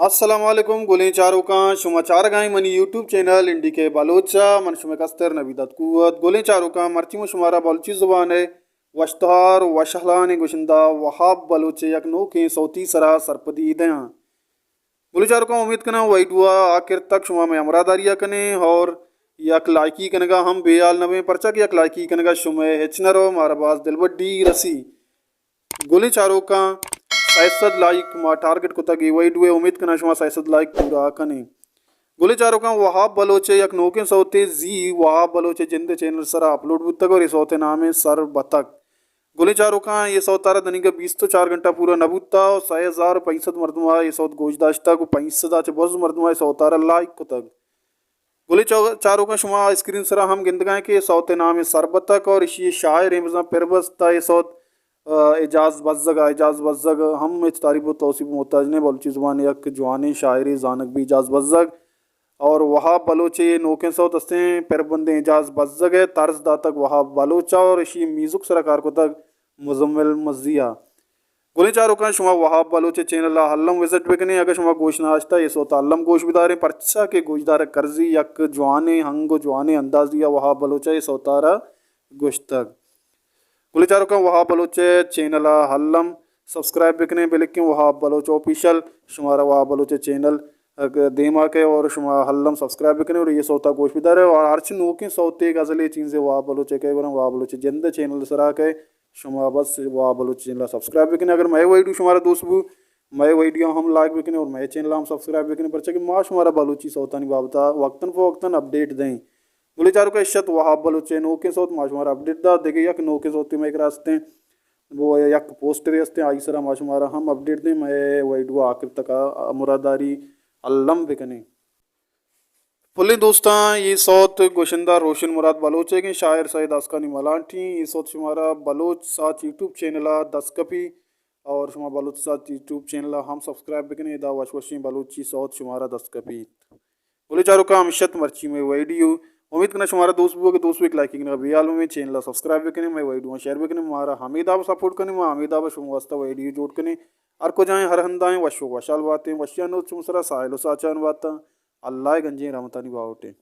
अस्सलाम वालेकुम गुलें चारों का शुमाचार गाय मनी यूट्यूब चैनल इंडी के बालोचा मन शुमे कस्तर नबीदत कुवत गुलें चारों का मर्ची में शुमारा बालची जुबान है वश्तार वशहलान गुशिंदा वहाब बलोचे यक नो के सौती सरा सरपदी दया गुलें चारों का उम्मीद कना वाइट हुआ आखिर तक शुमा में अमरादारिया कने और यक लाइकी कनगा हम बेयाल नवे परचा की यक लाइकी कनगा शुमे हेचनरो मारबाज दिलबड्डी रसी गोली चारों का सैसद लाइक मा टारगेट को तगी वही दुए उम्मीद करना शुमा सैसद लाइक पूरा कने गोली चारों का वहाब बलोचे यक नोके सौते जी वहाब बलोचे जिंदे चैनल सरा अपलोड बुतक और ये सौते नाम है सर बतक गोली चारों का ये सौतारा दनी का 20 तो 4 घंटा पूरा नबूता और 6065 मरदमा ये सौत गोजदाश्ता को 65 बज मरदमा ये सौतारा लाइक को तक गोली चारों का शुमा स्क्रीन सरा हम गिनदगाए के सौते नाम है सर बतक और इसी शायर है पेरबस्ता ये सौत एजाज बज़्ज़ग हम इस तारीफ व तौसीफ मोहताज ने बलूची ज़ुबान यक जवानी शायरी जानक भी एजाज बज़्ज़ग और वहाब बलोचे नोके सौ तस्ते पेरबंदे एजाज बज़्ज़ग है तर्ज दातक वहाब बलोचा और इसी मीज़ुक सरकार को तक मुजम्मिल मज़िया गोली चारों का शुमा वहाब बलोचे चैनल हल्लम विजिट बिकने अगर शुमा गोश नाश्ता ये सोता अल्लम गोश बिदारे परचा के गोशदार कर्जी यक जवाने हंग जवाने अंदाजिया वहाब बलोचा ये सोतारा गोश्तक गुलचारों का वहाँ बलोचे चैनल हल्लम सब्सक्राइब बिकने बिलिक वहाँ बलोच ऑफिशियल शुमारा वहाँ बलोचे चैनल देमा के और शुमा हल्लम सब्सक्राइब बिकने और ये सौता गोशबिदार है और अर्च नोके सौते गजले चीज़ें वहाँ बलोचे के वहाँ बलोचे जिंद चैनल सरा के शुमा बस वहाँ बलोच चैनल सब्सक्राइब बिकने अगर मैं वीडियो शुमारा दोस्त बू मैं वीडियो हम लाइक बिकने और मैं चैनल हम सब्सक्राइब बिकने पर कि माँ शुमारा बलोची सौता नहीं बाबता वक्तन फ़वक्तन अपडेट दें बोले चारों का इश्शत वहाब बलोचे नोके सौत माशुमारा अपडेट दा देखे यक नोके सौती में एक रास्ते वो यक पोस्ट रेस्ते आई सरा माशुमारा हम अपडेट दें मैं वाइड हुआ आखिर तक मुरादारी अल्लम बिकने पुलिस दोस्तां ये सौत गोशिंदा रोशन मुराद बलोचे के शायर सैयद आसकानी मलांठी ये सौत शुमारा बलोच साथ यूट्यूब चैनल दसकपी और शुमा बलोच साथ यूट्यूब चैनल हम सब्सक्राइब बिकने दा वशवशी बलोची सौत शुमारा दसकपी बोले चारों का अमशत मर्ची में वीडियो उम्मीद करना हमारा दोस्त भी दोस्त भी लाइक करना बियाल में चैनल सब्सक्राइब भी करने मैं वीडियो शेयर भी करने हमारा हमीदाब सपोर्ट करने मैं हमीदाब शुम वास्ता वीडियो जोड़ करने हर को जाए हर हंदाएं वशो वशाल बातें वशियानो चुमसरा साहिलो साचान बाता अल्लाह गंजे रहमतानी बावटे।